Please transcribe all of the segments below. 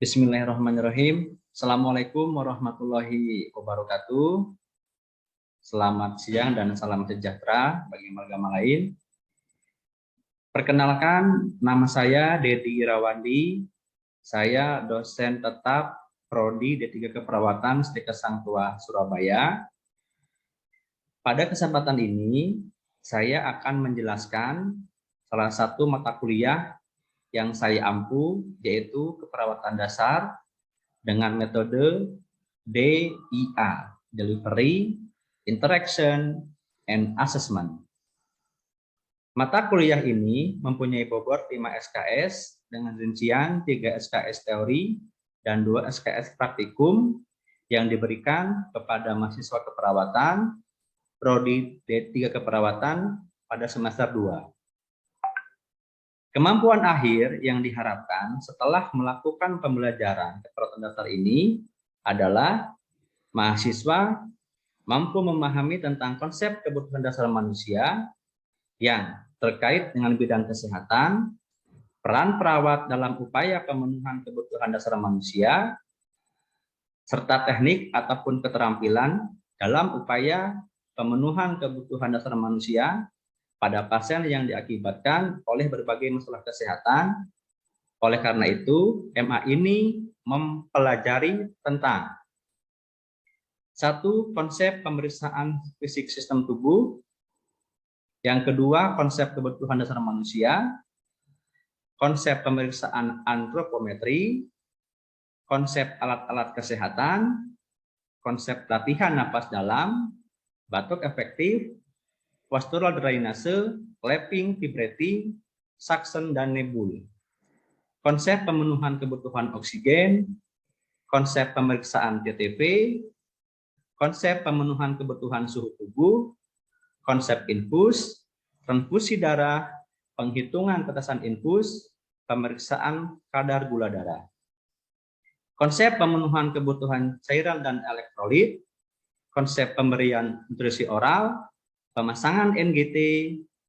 Bismillahirrahmanirrahim. Assalamualaikum warahmatullahi wabarakatuh. Selamat siang dan salam sejahtera bagi agama lain. Perkenalkan, nama saya Dedi Rawandi. Saya dosen tetap Prodi D3 Keperawatan Stikes Sang Tua Surabaya. Pada kesempatan ini, saya akan menjelaskan salah satu mata kuliah yang saya ampu, yaitu keperawatan dasar dengan metode DIA, Delivery, Interaction, and Assessment. Mata kuliah ini mempunyai bobot 5 SKS dengan rincian 3 SKS teori dan 2 SKS praktikum yang diberikan kepada mahasiswa keperawatan Prodi D3 Keperawatan pada semester 2. Kemampuan akhir yang diharapkan setelah melakukan pembelajaran keperawatan dasar ini adalah mahasiswa mampu memahami tentang konsep kebutuhan dasar manusia yang terkait dengan bidang kesehatan, peran perawat dalam upaya pemenuhan kebutuhan dasar manusia, serta teknik ataupun keterampilan dalam upaya pemenuhan kebutuhan dasar manusia pada pasien yang diakibatkan oleh berbagai masalah kesehatan. Oleh karena itu, MA ini mempelajari tentang satu, konsep pemeriksaan fisik sistem tubuh. Yang kedua, konsep kebutuhan dasar manusia. Konsep pemeriksaan antropometri. Konsep alat-alat kesehatan. Konsep latihan napas dalam, batuk efektif, postural drainase, clapping, vibrating, suction, dan nebul. Konsep pemenuhan kebutuhan oksigen, konsep pemeriksaan TTV, konsep pemenuhan kebutuhan suhu tubuh, konsep infus, transfusi darah, penghitungan tetesan infus, pemeriksaan kadar gula darah. Konsep pemenuhan kebutuhan cairan dan elektrolit, konsep pemberian nutrisi oral, pemasangan NGT,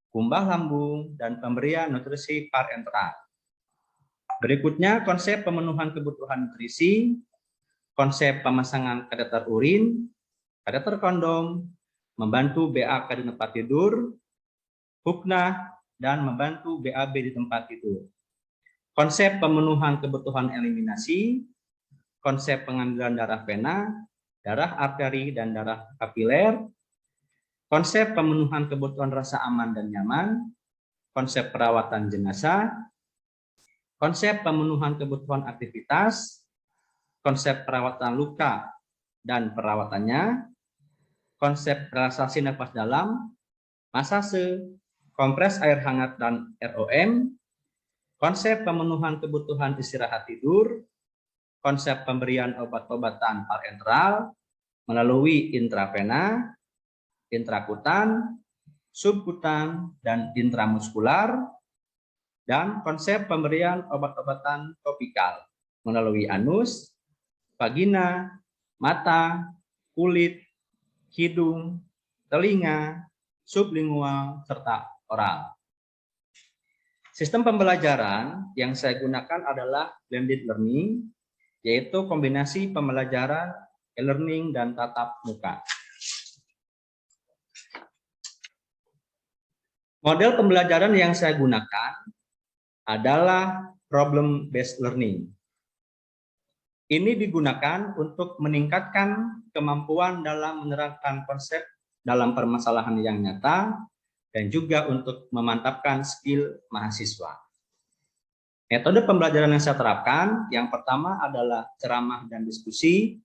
kumbah lambung, dan pemberian nutrisi parenteral. Berikutnya, konsep pemenuhan kebutuhan nutrisi, konsep pemasangan kateter urin, kateter kondom, membantu BAK di tempat tidur, huknah, dan membantu BAB di tempat tidur. Konsep pemenuhan kebutuhan eliminasi, konsep pengambilan darah vena, darah arteri, dan darah kapiler, konsep pemenuhan kebutuhan rasa aman dan nyaman, konsep perawatan jenazah, konsep pemenuhan kebutuhan aktivitas, konsep perawatan luka dan perawatannya, konsep relaksasi nafas dalam, masase, kompres air hangat dan ROM, konsep pemenuhan kebutuhan istirahat tidur, konsep pemberian obat-obatan parenteral melalui intravena, intrakutan, subkutan, dan intramuskular, dan konsep pemberian obat-obatan topikal melalui anus, vagina, mata, kulit, hidung, telinga, sublingual, serta oral. Sistem pembelajaran yang saya gunakan adalah blended learning, yaitu kombinasi pembelajaran e-learning dan tatap muka. Model pembelajaran yang saya gunakan adalah problem based learning. Ini digunakan untuk meningkatkan kemampuan dalam menerapkan konsep dalam permasalahan yang nyata dan juga untuk memantapkan skill mahasiswa. Metode pembelajaran yang saya terapkan, yang pertama adalah ceramah dan diskusi.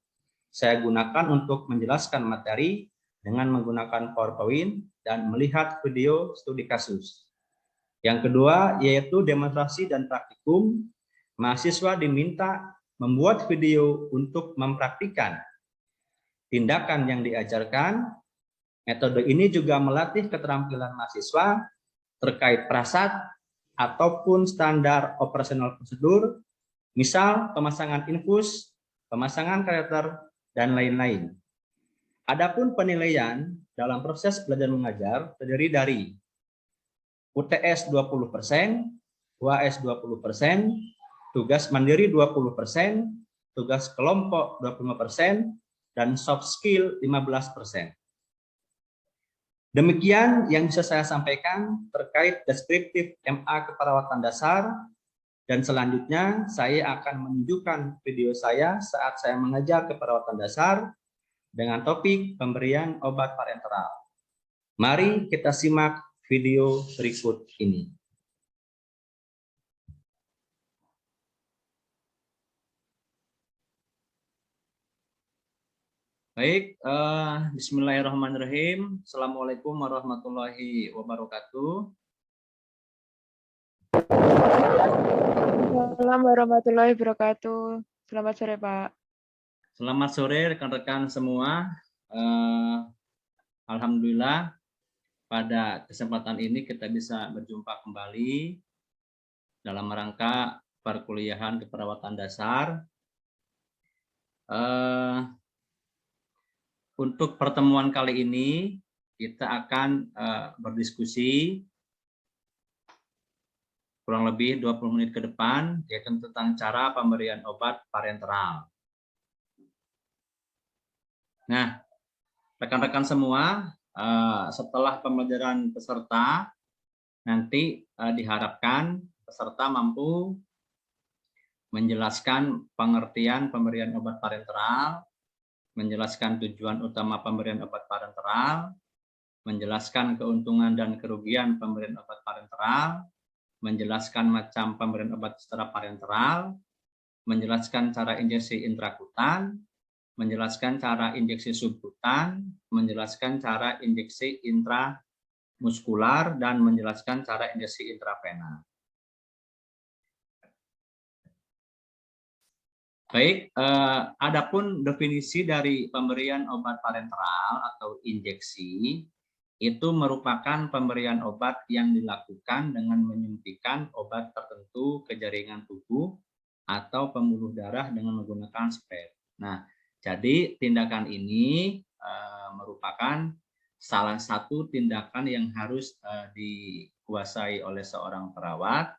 Saya gunakan untuk menjelaskan materi dengan menggunakan PowerPoint dan melihat video studi kasus. Yang kedua yaitu demonstrasi dan praktikum. Mahasiswa diminta membuat video untuk mempraktikkan tindakan yang diajarkan. Metode ini juga melatih keterampilan mahasiswa terkait prasat ataupun standar operasional prosedur, misal pemasangan infus, pemasangan kateter, dan lain-lain. Adapun penilaian dalam proses belajar mengajar terdiri dari UTS 20%, UAS 20%, tugas mandiri 20%, tugas kelompok 25%, dan soft skill 15%. Demikian yang bisa saya sampaikan terkait deskriptif MA Keperawatan Dasar, dan selanjutnya saya akan menunjukkan video saya saat saya mengajar keperawatan dasar dengan topik pemberian obat parenteral. Mari kita simak video berikut ini. Baik, bismillahirrahmanirrahim. Assalamualaikum warahmatullahi wabarakatuh. Assalamualaikum warahmatullahi wabarakatuh. Selamat sore, Pak. Selamat sore rekan-rekan semua. Alhamdulillah pada kesempatan ini kita bisa berjumpa kembali dalam rangka perkuliahan keperawatan dasar. Untuk pertemuan kali ini kita akan berdiskusi kurang lebih 20 menit ke depan, yaitu tentang cara pemberian obat parenteral. Nah, rekan-rekan semua, setelah pembelajaran peserta, nanti diharapkan peserta mampu menjelaskan pengertian pemberian obat parenteral, menjelaskan tujuan utama pemberian obat parenteral, menjelaskan keuntungan dan kerugian pemberian obat parenteral, menjelaskan macam pemberian obat secara parenteral, menjelaskan cara injeksi intrakutan, menjelaskan cara injeksi subkutan, menjelaskan cara injeksi intramuskular, dan menjelaskan cara injeksi intravena. Baik, adapun definisi dari pemberian obat parenteral atau injeksi, itu merupakan pemberian obat yang dilakukan dengan menyuntikkan obat tertentu ke jaringan tubuh atau pembuluh darah dengan menggunakan spray. Nah, jadi tindakan ini merupakan salah satu tindakan yang harus dikuasai oleh seorang perawat,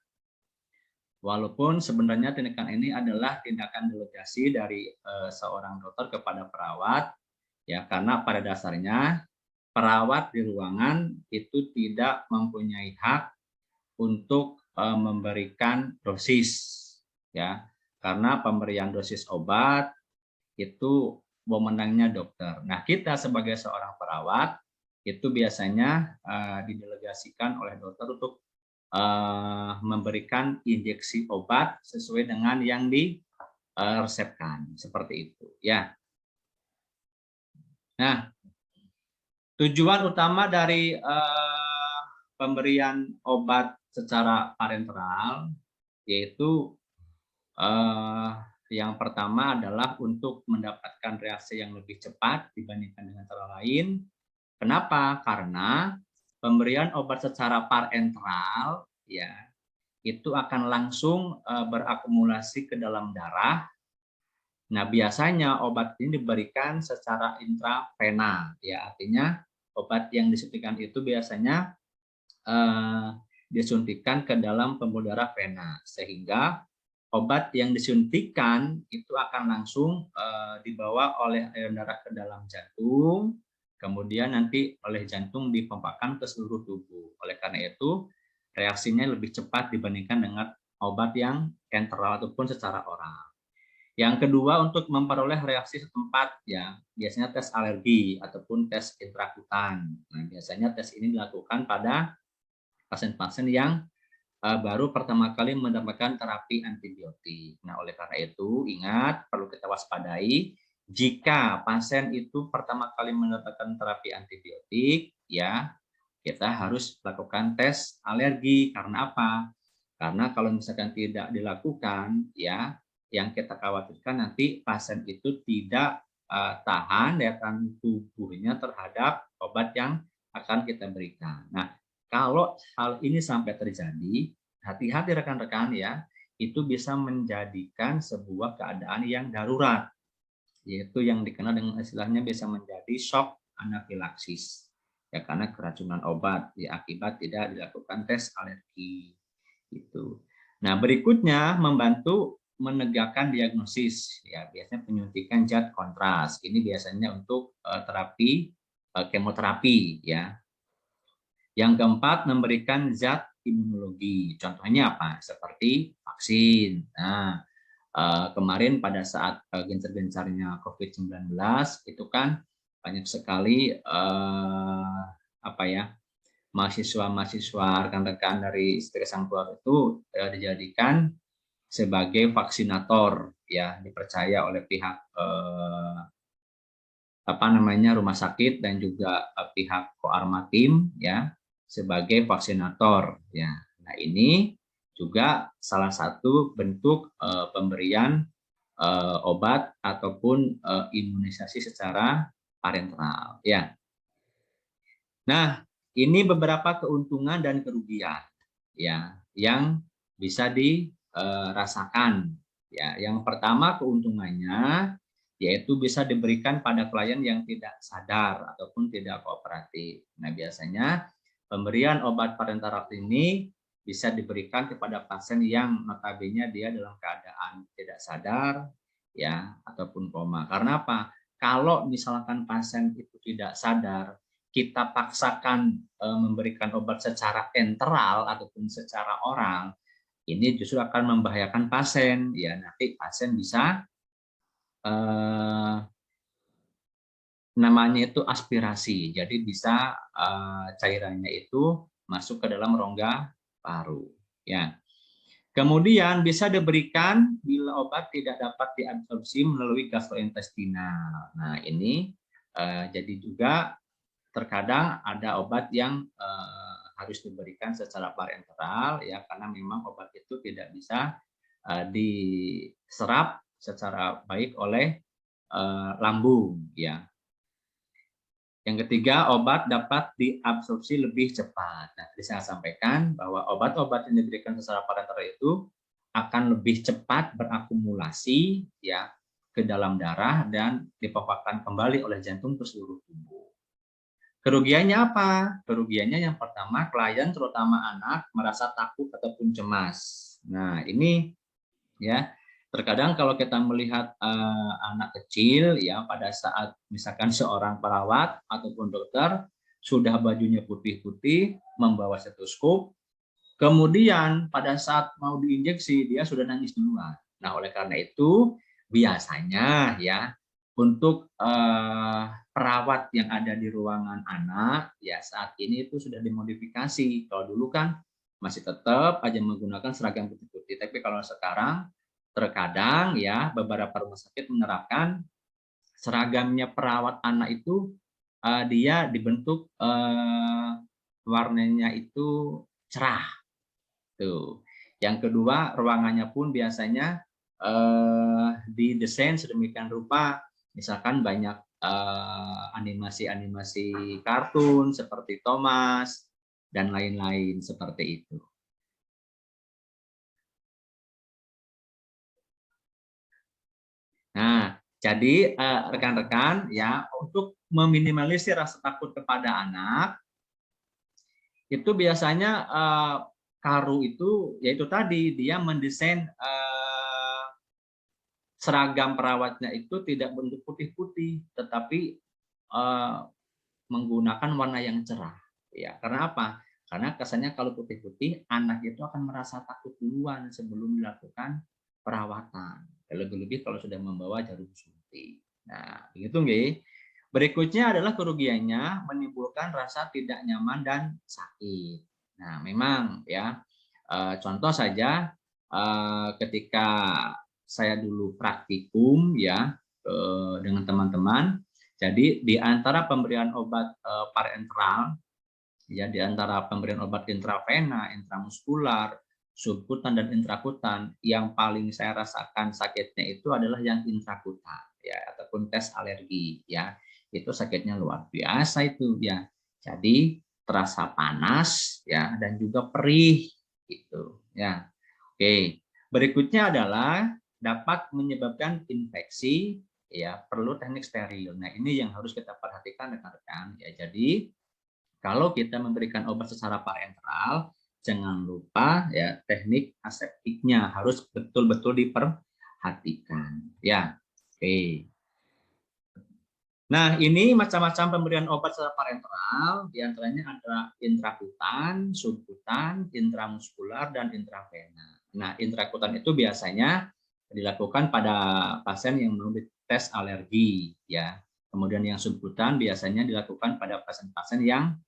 walaupun sebenarnya tindakan ini adalah tindakan delegasi dari seorang dokter kepada perawat, ya, karena pada dasarnya perawat di ruangan itu tidak mempunyai hak untuk memberikan dosis, ya, karena pemberian dosis obat itu wewenangnya dokter. Nah, kita sebagai seorang perawat itu biasanya didelegasikan oleh dokter untuk memberikan injeksi obat sesuai dengan yang diresepkan, seperti itu, ya. Nah, tujuan utama dari pemberian obat secara parenteral yaitu yang pertama adalah untuk mendapatkan reaksi yang lebih cepat dibandingkan dengan cara lain. Kenapa? Karena pemberian obat secara parenteral, ya, itu akan langsung berakumulasi ke dalam darah. Nah, biasanya obat ini diberikan secara intravena, ya, artinya obat yang disuntikan itu biasanya disuntikan ke dalam pembuluh darah vena, sehingga obat yang disuntikan itu akan langsung dibawa oleh aliran darah ke dalam jantung, kemudian nanti oleh jantung dipompakan ke seluruh tubuh. Oleh karena itu, reaksinya lebih cepat dibandingkan dengan obat yang enteral ataupun secara oral. Yang kedua, untuk memperoleh reaksi setempat, ya, biasanya tes alergi ataupun tes intrakutan. Nah, biasanya tes ini dilakukan pada pasien-pasien yang baru pertama kali mendapatkan terapi antibiotik. Nah, oleh karena itu, ingat, perlu kita waspadai, jika pasien itu pertama kali mendapatkan terapi antibiotik, ya, kita harus lakukan tes alergi. Karena apa? Karena kalau misalkan tidak dilakukan, ya, yang kita khawatirkan nanti pasien itu tidak tahan daya tahan tubuhnya terhadap obat yang akan kita berikan. Nah, kalau hal ini sampai terjadi, hati-hati rekan-rekan, ya, itu bisa menjadikan sebuah keadaan yang darurat, yaitu yang dikenal dengan istilahnya bisa menjadi shock anafilaksis, ya, karena keracunan obat ya, akibat tidak dilakukan tes alergi. Gitu. Nah, berikutnya membantu menegakkan diagnosis, ya biasanya penyuntikan zat kontras. Ini biasanya untuk terapi kemoterapi, ya. Yang keempat, memberikan zat imunologi. Contohnya apa? Seperti vaksin. Nah, kemarin pada saat gencar-gencarnya COVID-19 itu kan banyak sekali apa ya, mahasiswa-mahasiswa rekan-rekan dari istri sang keluarga itu dijadikan sebagai vaksinator, ya dipercaya oleh pihak apa namanya rumah sakit dan juga pihak Koarmatim, ya sebagai vaksinator, ya. Nah, ini juga salah satu bentuk pemberian obat ataupun imunisasi secara parenteral, ya. Nah, ini beberapa keuntungan dan kerugian, ya yang bisa dirasakan, ya. Yang pertama, keuntungannya yaitu bisa diberikan pada klien yang tidak sadar ataupun tidak kooperatif. Nah, biasanya pemberian obat parenteral ini bisa diberikan kepada pasien yang notabene dia dalam keadaan tidak sadar, ya, ataupun koma. Karena apa? Kalau misalkan pasien itu tidak sadar, kita paksakan memberikan obat secara enteral ataupun secara oral, ini justru akan membahayakan pasien. Ya, nanti pasien bisa namanya itu aspirasi, jadi bisa cairannya itu masuk ke dalam rongga paru. Ya. Kemudian bisa diberikan bila obat tidak dapat diabsorpsi melalui gastrointestinal. Nah, ini jadi juga terkadang ada obat yang harus diberikan secara parenteral, ya karena memang obat itu tidak bisa diserap secara baik oleh lambung, ya. Yang ketiga, obat dapat diabsorpsi lebih cepat. Nah, tadi saya sampaikan bahwa obat-obat yang diberikan secara parenteral itu akan lebih cepat berakumulasi, ya, ke dalam darah dan dipaparkan kembali oleh jantung ke seluruh tubuh. Kerugiannya apa? Kerugiannya yang pertama, klien terutama anak merasa takut ataupun cemas. Nah, ini ya terkadang kalau kita melihat anak kecil, ya pada saat misalkan seorang perawat ataupun dokter sudah bajunya putih-putih membawa stetoskop, kemudian pada saat mau diinjeksi dia sudah nangis duluan. Nah, oleh karena itu biasanya ya untuk perawat yang ada di ruangan anak ya saat ini itu sudah dimodifikasi. Kalau dulu kan masih tetap aja menggunakan seragam putih-putih, tapi kalau sekarang terkadang ya beberapa rumah sakit menerapkan seragamnya perawat anak itu dia dibentuk warnanya itu cerah tuh. Yang kedua, ruangannya pun biasanya didesain sedemikian rupa, misalkan banyak animasi-animasi kartun seperti Thomas dan lain-lain seperti itu. Nah, jadi rekan-rekan ya untuk meminimalisir rasa takut kepada anak itu biasanya Karu itu yaitu tadi dia mendesain seragam perawatnya itu tidak bentuk putih-putih tetapi menggunakan warna yang cerah ya karena apa? Karena kesannya kalau putih-putih anak itu akan merasa takut duluan sebelum dilakukan perawatan, lebih-lebih kalau sudah membawa jarum suntik. Nah, begitu nggih. Berikutnya adalah kerugiannya menimbulkan rasa tidak nyaman dan sakit. Nah, memang ya contoh saja ketika saya dulu praktikum ya dengan teman-teman. Jadi di antara pemberian obat parenteral ya di antara pemberian obat intravena, intramuskular, subkutan dan intrakutan yang paling saya rasakan sakitnya itu adalah yang intrakutan ya ataupun tes alergi ya. Itu sakitnya luar biasa itu ya. Jadi terasa panas ya dan juga perih gitu ya. Oke. Berikutnya adalah dapat menyebabkan infeksi ya perlu teknik steril. Nah, ini yang harus kita perhatikan rekan-rekan ya. Jadi kalau kita memberikan obat secara parenteral, jangan lupa ya teknik aseptiknya harus betul-betul diperhatikan ya. Oke. Nah, ini macam-macam pemberian obat secara parenteral, diantaranya ada intrakutan, subkutan, intramuskular, dan intravena. Nah, intrakutan itu biasanya dilakukan pada pasien yang melalui tes alergi, ya. Kemudian yang subkutan biasanya dilakukan pada pasien-pasien yang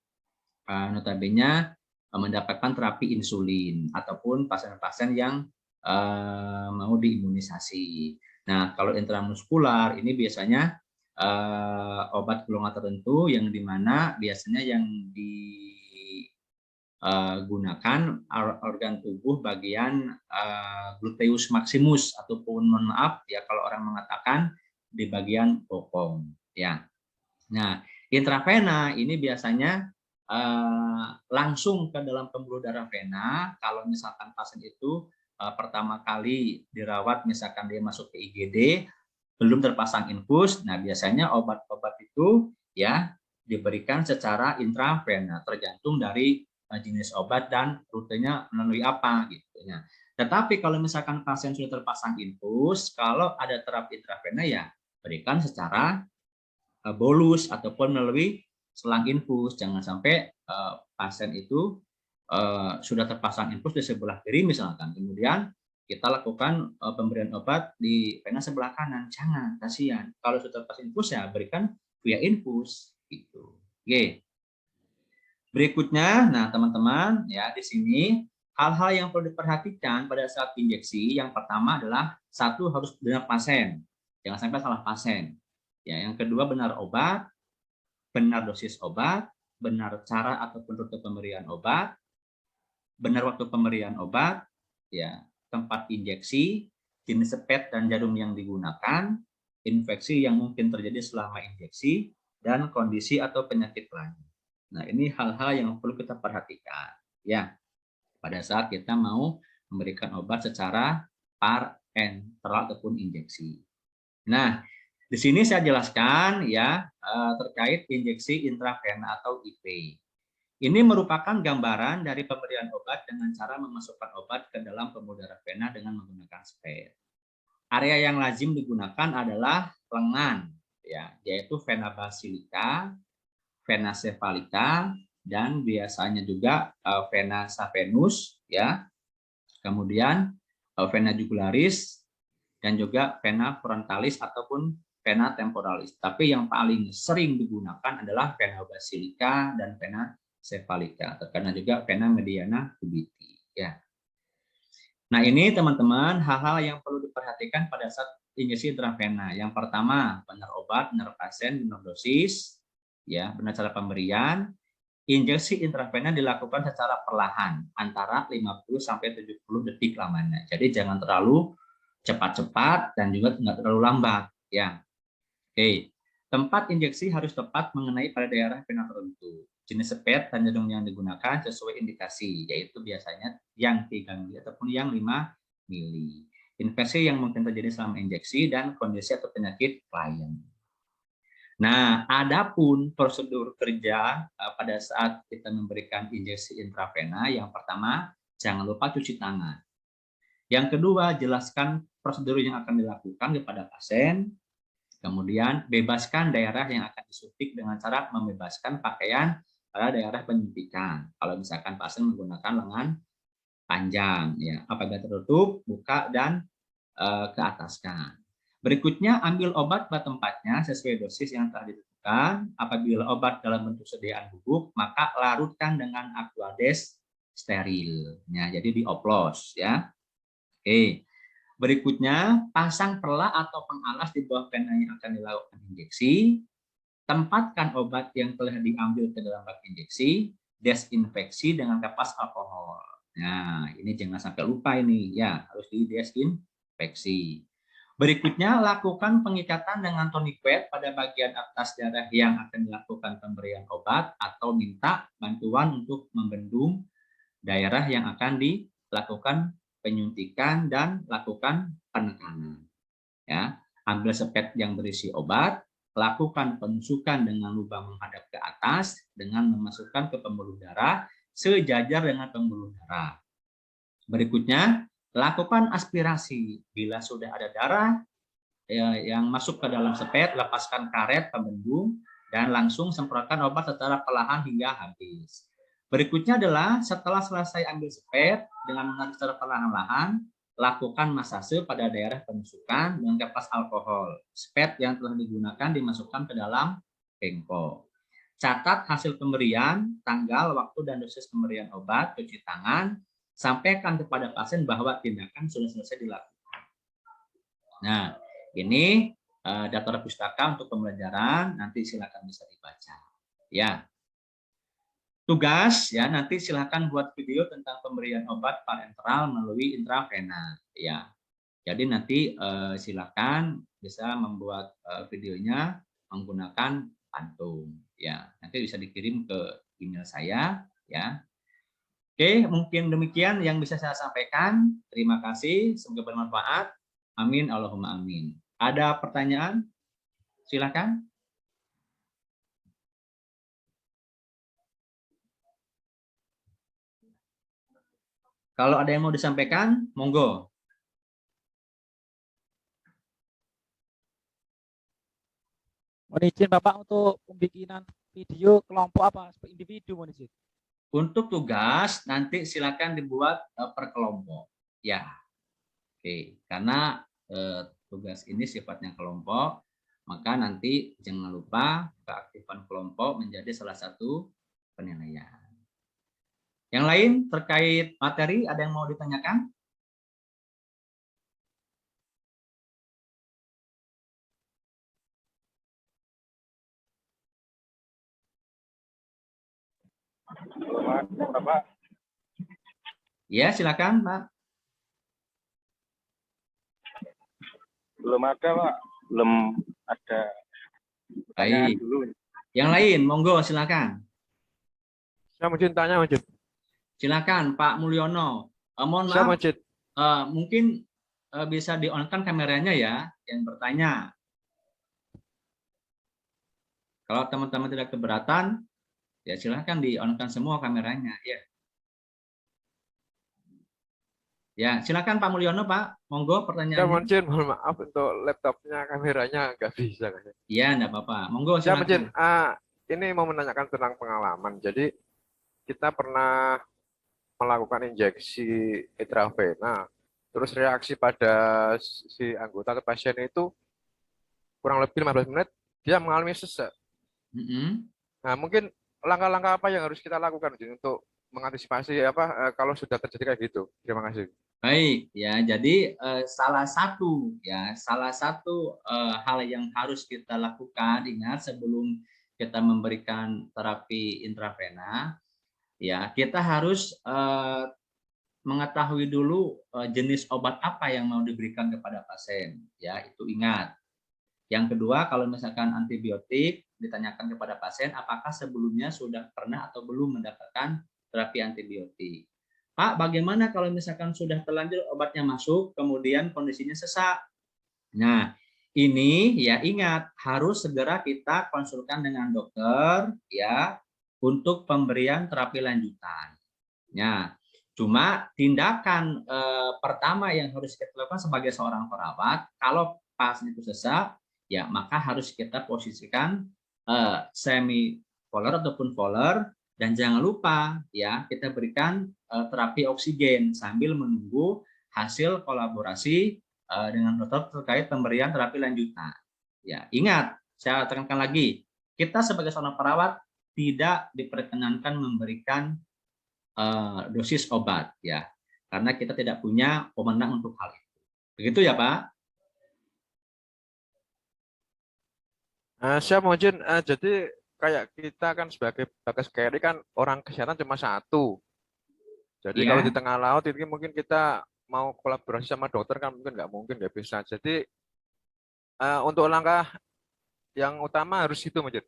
notabene mendapatkan terapi insulin ataupun pasien-pasien yang mau diimunisasi. Nah, kalau intramuskular ini biasanya obat golongan tertentu yang dimana biasanya yang digunakan organ tubuh bagian gluteus maximus ataupun mohon maaf ya kalau orang mengatakan di bagian bokong ya. Nah, intravena ini biasanya langsung ke dalam pembuluh darah vena kalau misalkan pasien itu pertama kali dirawat misalkan dia masuk ke IGD belum terpasang infus, nah biasanya obat-obat itu ya diberikan secara intravena tergantung dari jenis obat dan rutenya melalui apa gitu ya. Tetapi kalau misalkan pasien sudah terpasang infus, kalau ada terapi intravena ya berikan secara bolus ataupun melalui selang infus. Jangan sampai pasien itu sudah terpasang infus di sebelah kiri misalkan, kemudian kita lakukan pemberian obat di vena sebelah kanan, jangan, kasihan. Kalau sudah terpasang infus ya berikan via infus gitu. Oke. Berikutnya, nah teman-teman ya di sini hal-hal yang perlu diperhatikan pada saat injeksi. Yang pertama adalah satu harus benar pasien, jangan sampai salah pasien. Ya, yang kedua benar obat, benar dosis obat, benar cara ataupun rute pemberian obat, benar waktu pemberian obat, ya, tempat injeksi, jenis sepet dan jarum yang digunakan, infeksi yang mungkin terjadi selama injeksi, dan kondisi atau penyakit lain. Nah, ini hal-hal yang perlu kita perhatikan, ya, pada saat kita mau memberikan obat secara parenteral ataupun injeksi. Nah, di sini saya jelaskan ya terkait injeksi intravena atau IP. Ini merupakan gambaran dari pemberian obat dengan cara memasukkan obat ke dalam pembuluh darah vena dengan menggunakan spet. Area yang lazim digunakan adalah lengan, ya, yaitu vena basilika, vena cephalica, dan biasanya juga vena saphenous, ya. Kemudian vena jugularis dan juga vena frontalis ataupun vena temporalis. Tapi yang paling sering digunakan adalah vena basilika dan vena cephalica, terkena juga vena mediana cubiti ya. Nah, ini teman-teman hal-hal yang perlu diperhatikan pada saat injeksi intravena. Yang pertama, benar obat, benar pasien, benar dosis, ya, benar cara pemberian. Injeksi intravena dilakukan secara perlahan, antara 50 sampai 70 detik lamanya. Jadi jangan terlalu cepat-cepat dan juga tidak terlalu lambat, ya. Oke. Tempat injeksi harus tepat mengenai pada daerah vena tertentu. Jenis sepet dan jarum yang digunakan sesuai indikasi, yaitu biasanya yang 3 mili ataupun yang 5 mili. Infeksi yang mungkin terjadi selama injeksi dan kondisi atau penyakit klien. Nah, adapun prosedur kerja pada saat kita memberikan injeksi intravena, yang pertama, jangan lupa cuci tangan. Yang kedua, jelaskan prosedur yang akan dilakukan kepada pasien. Kemudian bebaskan daerah yang akan disuntik dengan cara membebaskan pakaian pada daerah penyuntikan. Kalau misalkan pasien menggunakan lengan panjang, ya, apabila tertutup, buka dan keataskan. Berikutnya, ambil obat pada tempatnya sesuai dosis yang telah ditentukan. Apabila obat dalam bentuk sediaan bubuk, maka larutkan dengan aquades steril. Ya, jadi dioplos, ya. Oke. Berikutnya, pasang perla atau pengalas di bawah vena yang akan dilakukan injeksi. Tempatkan obat yang telah diambil ke dalam bak injeksi. Desinfeksi dengan kapas alkohol. Nah, ini jangan sampai lupa ini, ya, harus didesinfeksi. Berikutnya, lakukan pengikatan dengan tonic pad pada bagian atas darah yang akan dilakukan pemberian obat atau minta bantuan untuk membendung daerah yang akan dilakukan penyuntikan dan lakukan penekanan. Ya, ambil sepet yang berisi obat, lakukan penusukan dengan lubang menghadap ke atas dengan memasukkan ke pembuluh darah sejajar dengan pembuluh darah. Berikutnya, lakukan aspirasi. Bila sudah ada darah yang masuk ke dalam sepet, lepaskan karet pembendung dan langsung semprotkan obat secara perlahan hingga habis. Berikutnya adalah setelah selesai ambil sepet dengan mengalir secara perlahan-lahan, lakukan masase pada daerah penusukan dengan kapas alkohol. Spet yang telah digunakan dimasukkan ke dalam bengkok. Catat hasil pemberian, tanggal, waktu, dan dosis pemberian obat, cuci tangan, sampaikan kepada pasien bahwa tindakan sudah selesai dilakukan. Nah, ini daftar pustaka untuk pembelajaran, nanti silakan bisa dibaca. Ya. Tugas ya, nanti silakan buat video tentang pemberian obat parenteral melalui intravena ya. Jadi nanti silakan bisa membuat videonya menggunakan Phantom ya. Nanti bisa dikirim ke email saya ya. Oke, mungkin demikian yang bisa saya sampaikan. Terima kasih, semoga bermanfaat. Amin Allahumma amin. Ada pertanyaan? Silakan. Kalau ada yang mau disampaikan, monggo. Mohon izin Bapak untuk pembikinan video kelompok apa? Individu mohon izin. Untuk tugas nanti silakan dibuat per kelompok. Ya. Oke, karena tugas ini sifatnya kelompok, maka nanti jangan lupa keaktifan kelompok menjadi salah satu penilaian. Yang lain terkait materi ada yang mau ditanyakan? Bapak. Ya, silakan, Pak. Belum ada, Pak. Belum ada. Baik. Dulu. Yang lain, monggo silakan. Saya mungkin tanya, Majid. Silakan, Pak Mulyono. Mohon Saya maaf, Majid. mungkin bisa di-on-kan kameranya ya, yang bertanya. Kalau teman-teman tidak keberatan, ya silakan di-on-kan semua kameranya. Ya. Ya, silakan Pak Mulyono, Pak. Monggo Saya pertanyaannya. mohon maaf untuk laptopnya, kameranya nggak bisa. Iya, enggak apa-apa. Monggo Saya silakan. ini mau menanyakan tentang pengalaman. Jadi kita pernah melakukan injeksi intravena, terus reaksi pada si anggota atau pasien itu kurang lebih 15 menit dia mengalami sesak. Nah, mungkin langkah-langkah apa yang harus kita lakukan untuk mengantisipasi kalau sudah terjadi kayak gitu. Terima kasih. Baik, ya. Jadi salah satu hal yang harus kita lakukan, ingat sebelum kita memberikan terapi intravena, ya kita harus mengetahui dulu jenis obat apa yang mau diberikan kepada pasien. Ya, itu ingat. Yang kedua, kalau misalkan antibiotik, ditanyakan kepada pasien apakah sebelumnya sudah pernah atau belum mendapatkan terapi antibiotik. Pak, bagaimana kalau misalkan sudah terlanjur obatnya masuk, kemudian kondisinya sesak? Nah, ini ya ingat, harus segera kita konsulkan dengan dokter ya untuk pemberian terapi lanjutan. Ya, cuma tindakan pertama yang harus kita lakukan sebagai seorang perawat, kalau pasien itu sesak, ya maka harus kita posisikan semi polar ataupun polar. Dan jangan lupa ya kita berikan terapi oksigen sambil menunggu hasil kolaborasi dengan dokter terkait pemberian terapi lanjutan. Ya, ingat, saya tekankan lagi, kita sebagai seorang perawat tidak diperkenankan memberikan dosis obat ya, karena kita tidak punya wewenang untuk hal itu. Begitu ya, Pak? Saya mau izin, jadi kayak kita kan sebagai Bagas Keri kan orang kesehatan cuma satu. Jadi kalau di tengah laut itu mungkin kita mau kolaborasi sama dokter kan mungkin nggak bisa. Jadi untuk langkah yang utama harus itu Majid.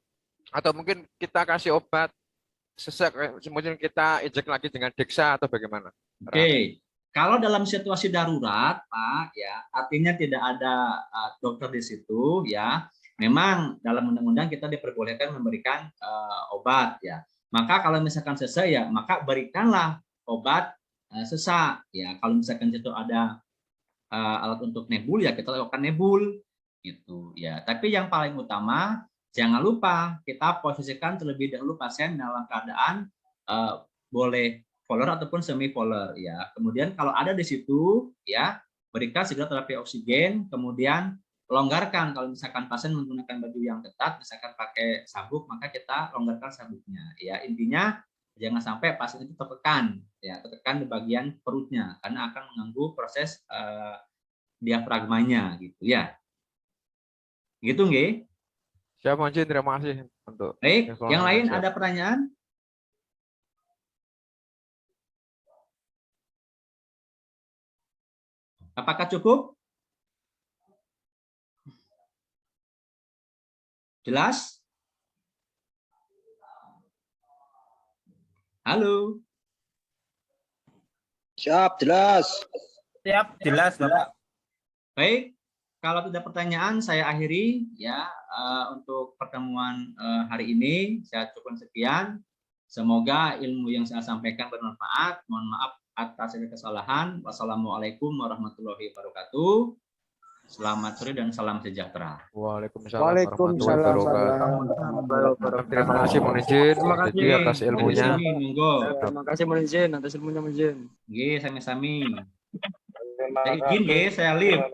Atau mungkin kita kasih obat sesak, mungkin kita injek lagi dengan Dexa atau bagaimana? Oke. Kalau dalam situasi darurat, Pak, ya artinya tidak ada dokter di situ, ya. Memang dalam undang-undang kita diperbolehkan memberikan obat, ya. Maka kalau misalkan sesak ya, maka berikanlah obat sesak. Ya, kalau misalkan itu ada alat untuk nebul ya kita lakukan nebul gitu ya. Tapi yang paling utama jangan lupa kita posisikan terlebih dahulu pasien dalam keadaan boleh polar ataupun semi polar ya. Kemudian kalau ada di situ ya berikan segera terapi oksigen, kemudian longgarkan kalau misalkan pasien menggunakan baju yang ketat, misalkan pakai sabuk, maka kita longgarkan sabuknya. Ya intinya jangan sampai pasien itu tertekan, ya tertekan di bagian perutnya karena akan mengganggu proses diafragmanya gitu ya. Gitu nggih. Siap, Monjin. Terima kasih untuk Baik, informasi yang lain siap. ada pertanyaan? Apakah cukup? Jelas? Halo. Siap, jelas. Siap, jelas Bapak. Baik, kalau tidak pertanyaan saya akhiri ya untuk pertemuan hari ini. Saya cukupkan sekian. Semoga ilmu yang saya sampaikan bermanfaat. Mohon maaf atas segala kesalahan. Wassalamualaikum warahmatullahi wabarakatuh. Selamat sore dan salam sejahtera. Waalaikumsalam Waalaikumsalam warahmatullahi wabarakatuh. Terima kasih, Monjin. Terima kasih. Jadi atas ilmunya. Monggo. Terima kasih Monjin atas ilmunya Monjin. Nggih, sami-sami. Terima Saya izin nggih, saya live.